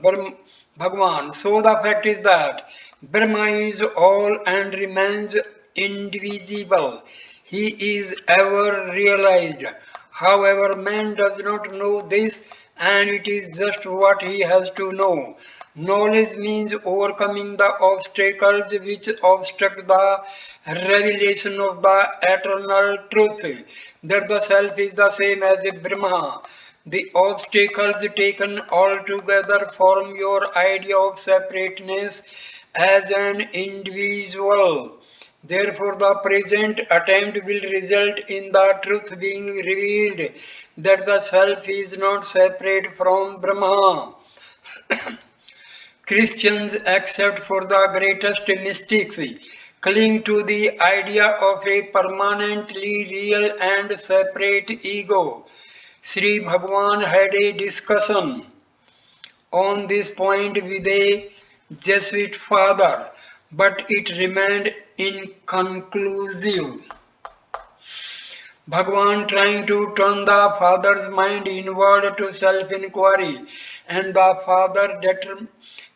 Bhagwan, so the fact is that Brahma is all and remains indivisible. He is ever realized. However, man does not know this, and it is just what he has to know. Knowledge means overcoming the obstacles which obstruct the revelation of the eternal truth, that the self is the same as a Brahma. The obstacles taken altogether form your idea of separateness as an individual. Therefore, the present attempt will result in the truth being revealed that the self is not separate from Brahma. Christians, except for the greatest mystics, cling to the idea of a permanently real and separate ego. Sri Bhagavan had a discussion on this point with a Jesuit father, but it remained inconclusive. Bhagwan trying to turn the father's mind inward to self-inquiry, and the father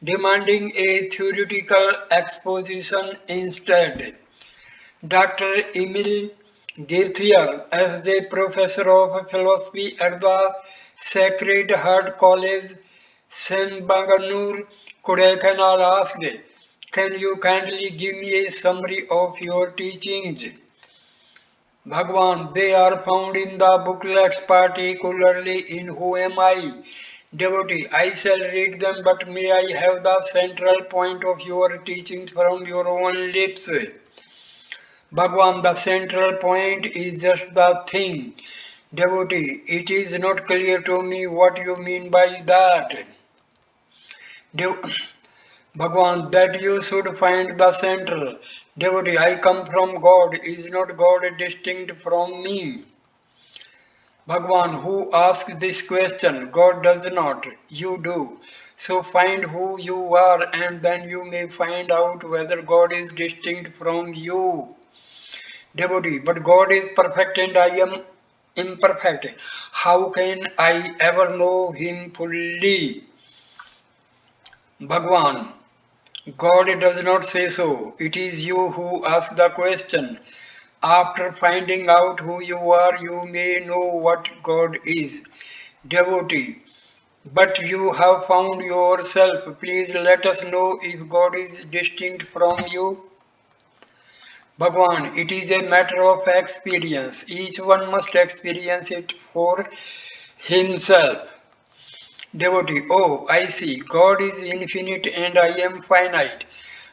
demanding a theoretical exposition instead. Dr. Emil Girthier, as the professor of philosophy at the Sacred Heart College, Senbaganur, Kodaikanal asked, "Can you kindly give me a summary of your teachings?" Bhagwan, they are found in the booklets, particularly in Who Am I? Devotee, I shall read them, but may I have the central point of your teachings from your own lips? Bhagwan, the central point is just the thing. Devotee, it is not clear to me what you mean by that. Dev- Bhagwan, that you should find the central. Devotee, I come from God. Is not God distinct from me? Bhagwan, who asks this question? God does not. You do. So find who you are and then you may find out whether God is distinct from you. Devotee, but God is perfect and I am imperfect. How can I ever know Him fully? Bhagwan, God does not say so. It is you who ask the question. After finding out who you are, you may know what God is. Devotee, but you have found yourself. Please let us know if God is distinct from you. Bhagwan, it is a matter of experience. Each one must experience it for himself. Devotee, oh, I see. God is infinite and I am finite.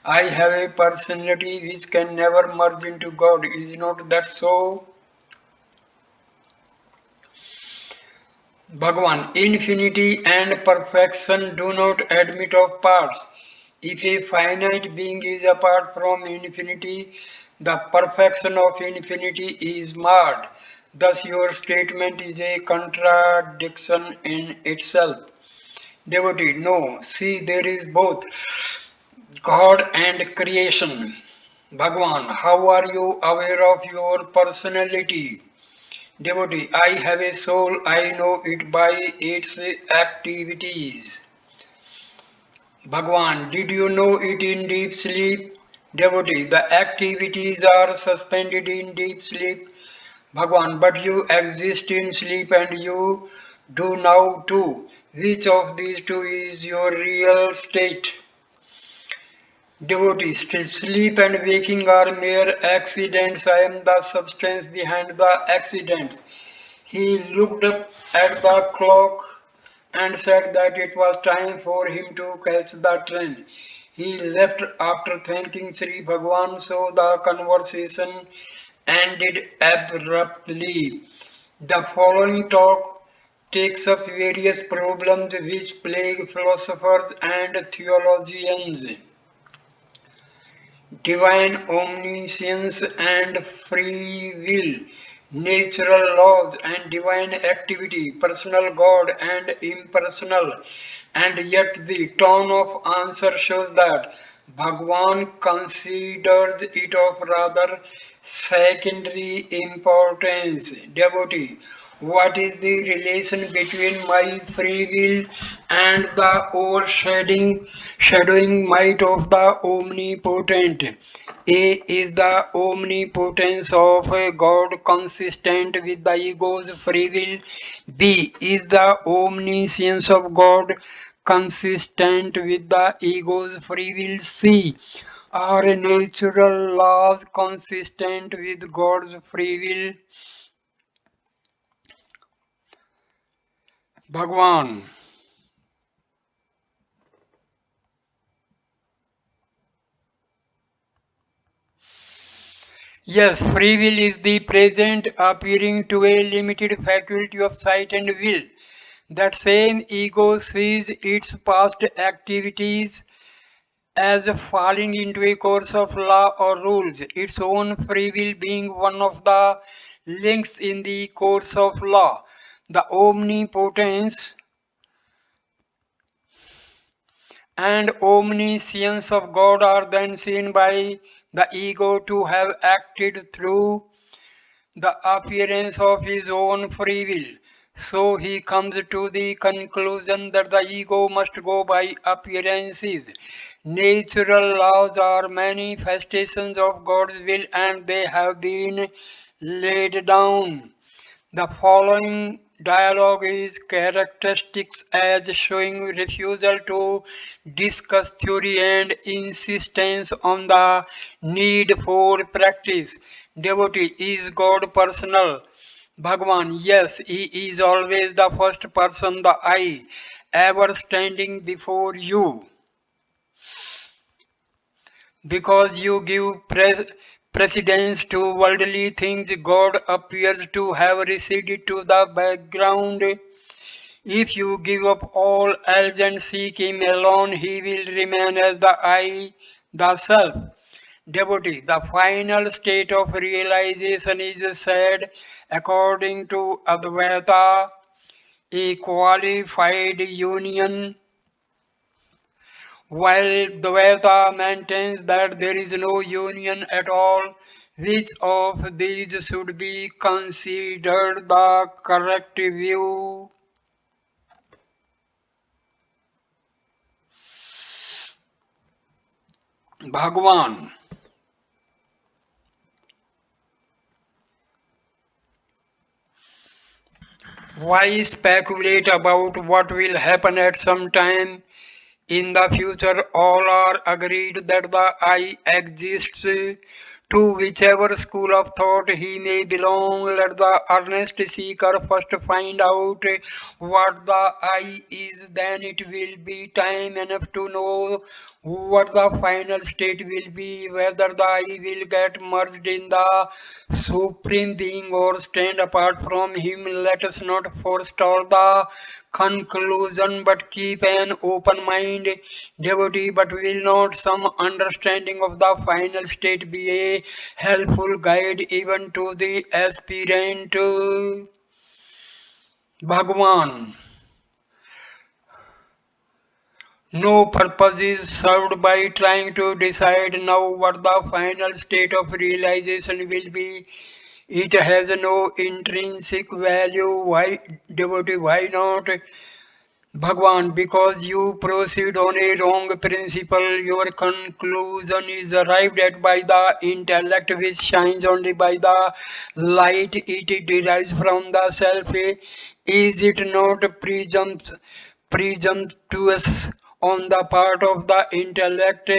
I have a personality which can never merge into God. Is not that so? Bhagwan, infinity and perfection do not admit of parts. If a finite being is apart from infinity, the perfection of infinity is marred. Thus, your statement is a contradiction in itself. Devotee, no, see, there is both God and creation. Bhagwan, how are you aware of your personality? Devotee, I have a soul, I know it by its activities. Bhagwan, did you know it in deep sleep? Devotee, the activities are suspended in deep sleep. Bhagwan, but you exist in sleep and you do now too. Which of these two is your real state? Devotees, sleep and waking are mere accidents. I am the substance behind the accidents. He looked up at the clock and said that it was time for him to catch the train. He left after thanking Sri Bhagavan, so the conversation ended abruptly. The following talk takes up various problems which plague philosophers and theologians: divine omniscience and free will, natural laws and divine activity, personal God and impersonal. And yet the tone of answer shows that Bhagwan considers it of rather secondary importance. Devotee, what is the relation between my free will and the overshadowing might of the omnipotent? A is the omnipotence of a God consistent with the ego's free will. B is the omniscience of God consistent with the ego's free will. C are natural laws consistent with God's free will. Bhagwan. Yes, free will is the present appearing to a limited faculty of sight and will. That same ego sees its past activities as falling into a course of law or rules, its own free will being one of the links in the course of law. The omnipotence and omniscience of God are then seen by the ego to have acted through the appearance of his own free will. So he comes to the conclusion that the ego must go by appearances. Natural laws are manifestations of God's will and they have been laid down. The following dialogue is characteristics as showing refusal to discuss theory and insistence on the need for practice. Devotee, is God personal? Bhagwan, yes, he is always the first person, the I, ever standing before you. Because you give precedence to worldly things, God appears to have receded to the background. If you give up all else and seek Him alone, He will remain as the I, the Self. Devotee, the final state of realization is said according to Advaita, a qualified union, while Dvaita maintains that there is no union at all. Which of these should be considered the correct view? Bhagwan. Why speculate about what will happen at some time in the future? All are agreed that the I exists. To whichever school of thought he may belong, let the earnest seeker first find out what the I is, then it will be time enough to know what the final state will be, whether the I will get merged in the Supreme Being or stand apart from Him. Let us not forestall the conclusion but keep an open mind, devotee. But will not some understanding of the final state be a helpful guide even to the aspirant? Bhagwan. No purpose is served by trying to decide now what the final state of realization will be. It has no intrinsic value. Why, devotee, why not? Bhagwan, because you proceed on a wrong principle, your conclusion is arrived at by the intellect which shines only by the light it derives from the self. Is it not presumptuous on the part of the intellect?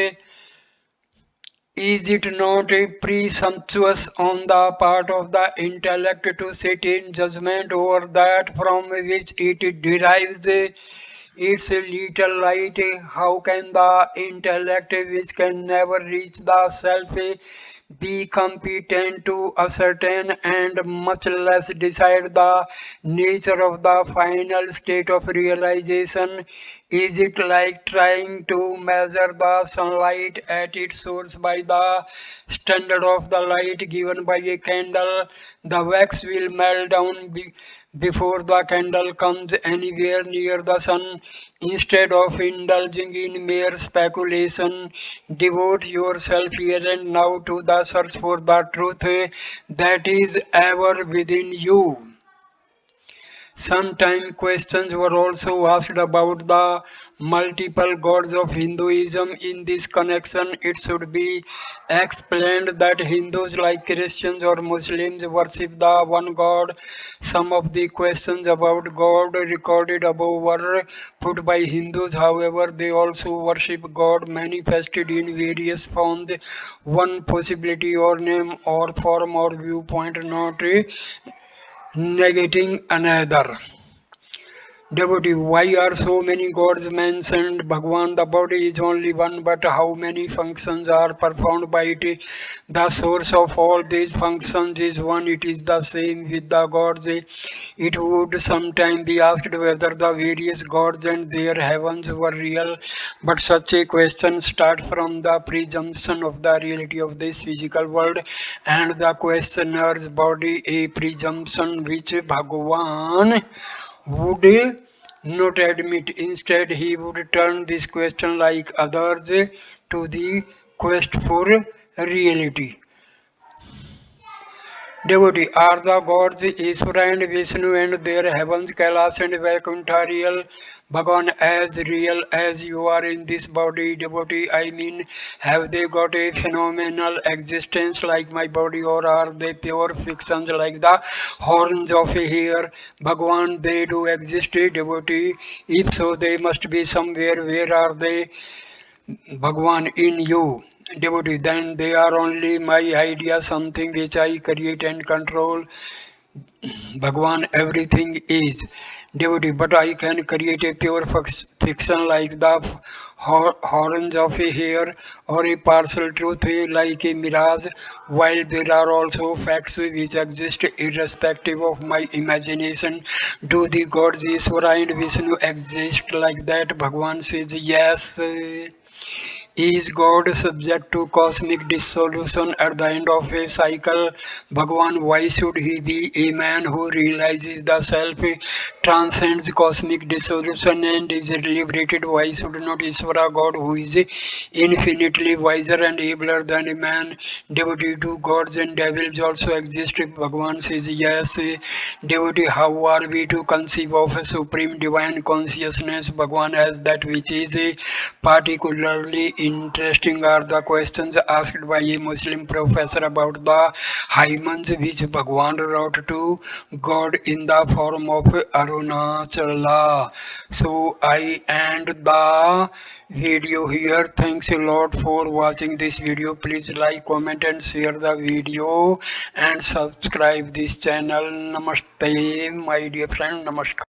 Is it not presumptuous on the part of the intellect to sit in judgment over that from which it derives its little light? How can the intellect, which can never reach the self, be competent to ascertain and much less decide the nature of the final state of realization? Is it like trying to measure the sunlight at its source by the standard of the light given by a candle? The wax will melt down before the candle comes anywhere near the sun. Instead of indulging in mere speculation, devote yourself here and now to the search for the truth that is ever within you. Sometimes questions were also asked about the multiple gods of Hinduism. In this connection, it should be explained that Hindus, like Christians or Muslims, worship the one God. Some of the questions about God recorded above were put by Hindus. However, they also worship God manifested in various forms. One possibility or name or form or viewpoint, not negating another. Devotee, why are so many gods mentioned? Bhagwan, the body is only one, but how many functions are performed by it? The source of all these functions is one. It is the same with the gods. It would sometimes be asked whether the various gods and their heavens were real, but such a question starts from the presumption of the reality of this physical world and the questioner's body, a presumption which Bhagwan would not admit. Instead, he would turn this question, like others, to the quest for reality. Devotee, are the gods Ishvara and Vishnu and their heavens Kailas and Vaikuntha real? Bhagavan, as real as you are in this body, devotee, I mean, have they got a phenomenal existence like my body, or are they pure fictions like the horns of a hare? Bhagavan, they do exist, devotee. If so, they must be somewhere. Where are they? Bhagwan, in you, devotee, then they are only my idea, something which I create and control. Bhagwan, everything is devotee, but I can create a pure fiction like the horns of a hare, or a partial truth like a mirage, while there are also facts which exist irrespective of my imagination. Do the gods Ishvara and Vishnu exist like that? Bhagwan says yes. Is God subject to cosmic dissolution at the end of a cycle? Bhagwan, why should he be a man who realizes the self transcends cosmic dissolution and is liberated? Why should not Ishvara, God, who is infinitely wiser and abler than a man, devotee to gods and devils also exist? Bhagwan says yes. Devotee, how are we to conceive of a supreme divine consciousness? Bhagwan, as that which is particularly interesting are the questions asked by a Muslim professor about the hymns which Bhagwan wrote to God in the form of Arunachala. So I end the video here. Thanks a lot for watching this video. Please like, comment and share the video and subscribe this channel. Namaste, my dear friend. Namaskar.